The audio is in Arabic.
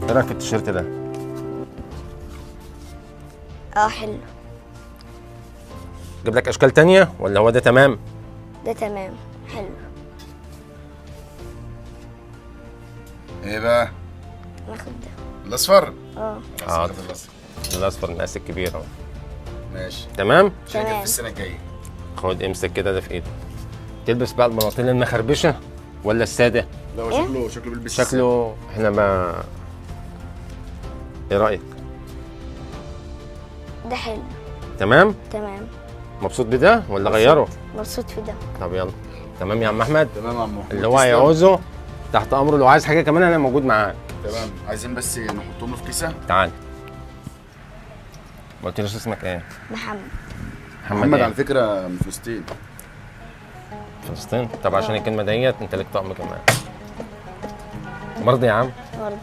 ايه رايك في التيشيرت ده؟ حلو. اجيب لك اشكال تانية ولا هو ده تمام؟ ده تمام حلو. ايه بقى؟ ناخد ده. الاصفر؟ حاضر. الاصفر. الاصفر المقاس الكبير اهو. ماشي. تمام؟ شايف تمام. في السنه الجايه. خد امسك كده ده في ايدك. تلبس بقى البناطيل المخربشه ولا الساده؟ لا هو إيه؟ شكله بيلبس شكله احنا ما ايه رايك؟ ده حلو. تمام؟ تمام. مبسوط بده ولا غيره؟ مبسوط في ده. طب يلا. تمام يا عم احمد؟ تمام يا عم محمود. اللي هو هيعوزه تحت امره، لو عايز حاجه كمان انا موجود معاك. تمام. عايزين بس نحطهم له في كيسه. تعال. ما قلتليش اسمك ايه؟ محمد. محمد إيه؟ على فكره من فلسطين. فلسطين. طب عشان الكلمه ديت انت ليك طقم كمان. مرضي يا عم؟ مرضي.